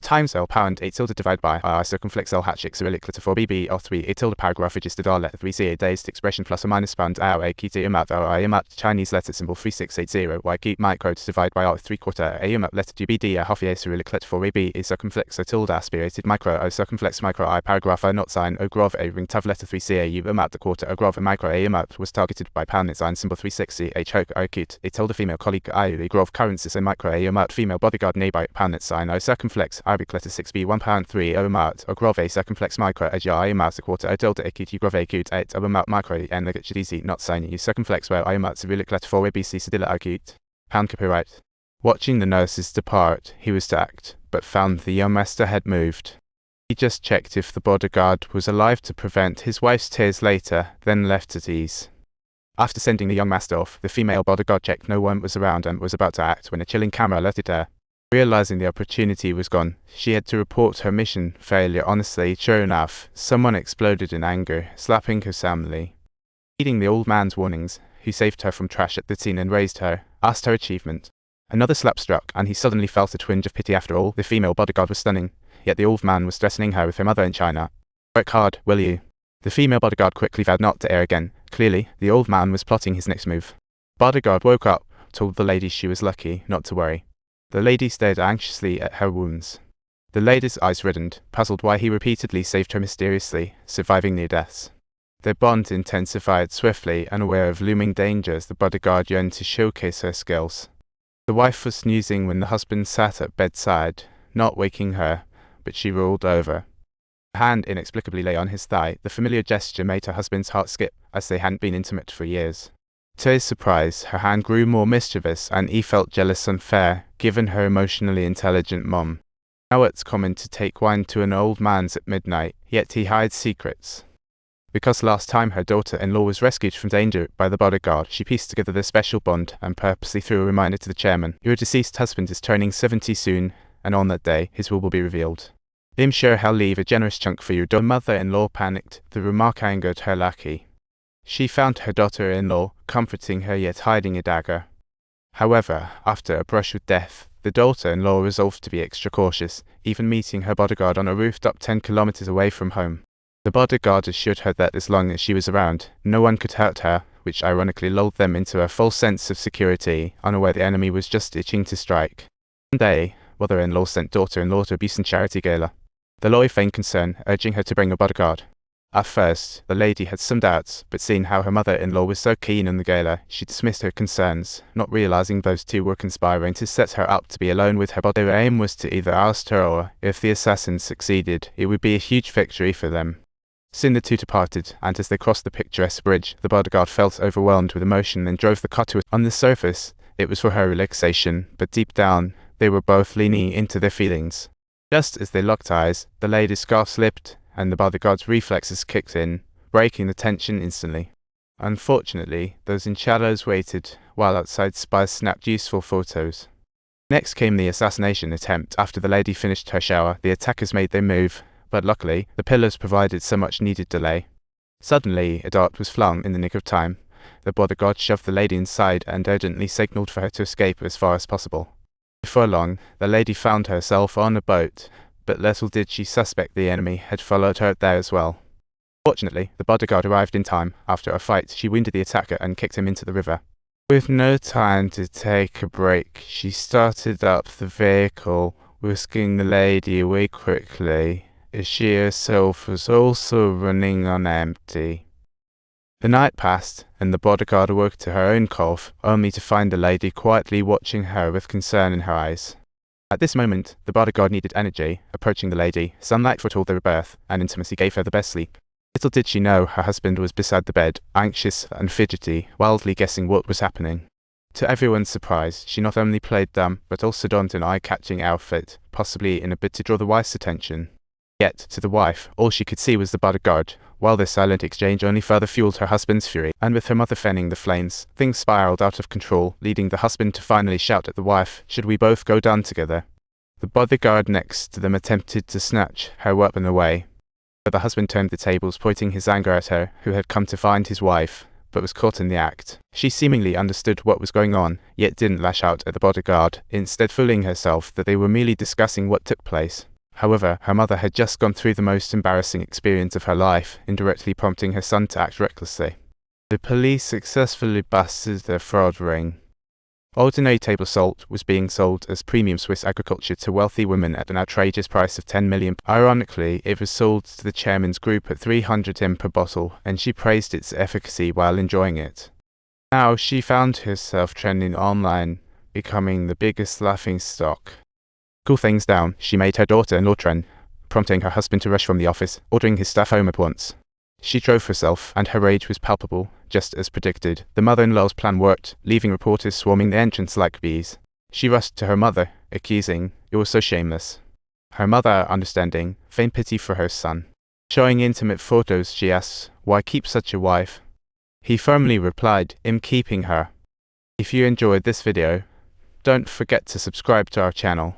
times L pound 8 tilde divided by I circumflex L hat 6 cyrillic letter 4 BB L 3 8 tilde paragraph registered R letter 3 C A dazed expression plus or minus pound L A key to amount I amount Chinese letter symbol 3680 Y key micro to divide by R 3/4 A amount letter 2 BD a half A cyrillic letter 4 AB is circumflex O tilde aspirated micro O circumflex micro I paragraph O not sign O grov A ring tav letter 3 C A U amount the quarter O grov A micro A amount was targeted by pound sign symbol 360 H hoke O acute A tilde female colleague I grov currencies A micro A amount female bodyguard nearby pound sign O circumflex Arabic letter 6B 1 pound 3 O amount O grov A circumflex micro A I amount a quarter O tilde acute U grov A acute 8 O amount micro N negative easy not sign U circumflex where I amount cyrillic letter 4 ABC sedilla acute pound copyright. Watching the nurses depart, he was to act, but found the young master had moved. He just checked if the bodyguard was alive to prevent his wife's tears later, then left at ease. After sending the young master off, the female bodyguard checked no one was around and was about to act when a chilling camera alerted her. Realizing the opportunity was gone, she had to report her mission failure honestly. Sure enough, someone exploded in anger, slapping her soundly. Heeding the old man's warnings, he saved her from trash at the scene and raised her, asked her achievement. Another slap struck, and he suddenly felt a twinge of pity. After all, the female bodyguard was stunning, yet the old man was threatening her with her mother in China. Work hard, will you? The female bodyguard quickly vowed not to err again. Clearly, the old man was plotting his next move. Bodyguard woke up, told the lady she was lucky, not to worry. The lady stared anxiously at her wounds. The lady's eyes reddened, puzzled why he repeatedly saved her mysteriously, surviving near deaths. Their bond intensified swiftly, unaware of looming dangers. The bodyguard yearned to showcase her skills. The wife was snoozing when the husband sat at bedside, not waking her, but she rolled over. Her hand inexplicably lay on his thigh. The familiar gesture made her husband's heart skip, as they hadn't been intimate for years. To his surprise, her hand grew more mischievous, and he felt jealous and unfair, given her emotionally intelligent mom. Now it's common to take wine to an old man's at midnight, yet he hides secrets. Because last time her daughter-in-law was rescued from danger by the bodyguard, she pieced together the special bond and purposely threw a reminder to the chairman. Your deceased husband is turning 70 soon, and on that day, his will be revealed. I'm sure he'll leave a generous chunk for your mother-in-law. Panicked, the remark angered her lackey. She found her daughter-in-law, comforting her yet hiding a dagger. However, after a brush with death, the daughter-in-law resolved to be extra cautious, even meeting her bodyguard on a rooftop 10 kilometers away from home. The bodyguard assured her that as long as she was around, no one could hurt her, which ironically lulled them into a false sense of security, unaware the enemy was just itching to strike. One day, mother-in-law sent daughter-in-law to abuse and charity gala. The lawyer feigned concern, urging her to bring a bodyguard. At first, the lady had some doubts, but seeing how her mother-in-law was so keen on the gala, she dismissed her concerns, not realizing those two were conspiring to set her up to be alone with her body. Their aim was to either oust her or, if the assassin succeeded, it would be a huge victory for them. Soon the two departed, and as they crossed the picturesque bridge, the bodyguard felt overwhelmed with emotion and drove the car to it. On the surface, it was for her relaxation, but deep down, they were both leaning into their feelings. Just as they locked eyes, the lady's scarf slipped, and the bodyguard's reflexes kicked in, breaking the tension instantly. Unfortunately, those in shadows waited, while outside spies snapped useful photos. Next came the assassination attempt. After the lady finished her shower, the attackers made their move, but luckily, the pillars provided so much needed delay. Suddenly, a dart was flung in the nick of time. The bodyguard shoved the lady inside and urgently signaled for her to escape as far as possible. Before long, the lady found herself on a boat, but little did she suspect the enemy had followed her there as well. Fortunately, the bodyguard arrived in time. After a fight, she wounded the attacker and kicked him into the river. With no time to take a break, she started up the vehicle, whisking the lady away quickly, as she herself was also running on empty. The night passed, and the bodyguard awoke to her own cough, only to find the lady quietly watching her with concern in her eyes. At this moment, the bodyguard needed energy. Approaching the lady, sunlight foretold their birth, and intimacy gave her the best sleep. Little did she know her husband was beside the bed, anxious and fidgety, wildly guessing what was happening. To everyone's surprise, she not only played dumb, but also donned an eye-catching outfit, possibly in a bid to draw the wife's attention. Yet, to the wife, all she could see was the bodyguard, while this silent exchange only further fueled her husband's fury, and with her mother fanning the flames, things spiraled out of control, leading the husband to finally shout at the wife, "Should we both go down together?" The bodyguard next to them attempted to snatch her weapon away, but the husband turned the tables, pointing his anger at her, who had come to find his wife, but was caught in the act. She seemingly understood what was going on, yet didn't lash out at the bodyguard, instead fooling herself that they were merely discussing what took place. However, her mother had just gone through the most embarrassing experience of her life, indirectly prompting her son to act recklessly. The police successfully busted the fraud ring. Ordinary table salt was being sold as premium Swiss agriculture to wealthy women at an outrageous price of 10 million. Ironically, it was sold to the chairman's group at 300 m per bottle, and she praised its efficacy while enjoying it. Now she found herself trending online, becoming the biggest laughingstock. Cool things down, she made her daughter-in-law trend, prompting her husband to rush from the office, ordering his staff home at once. She drove herself, and her rage was palpable, just as predicted. The mother-in-law's plan worked, leaving reporters swarming the entrance like bees. She rushed to her mother, accusing, "It was so shameless." Her mother, understanding, feigned pity for her son. Showing intimate photos, she asks, "Why keep such a wife?" He firmly replied, "I'm keeping her." If you enjoyed this video, don't forget to subscribe to our channel.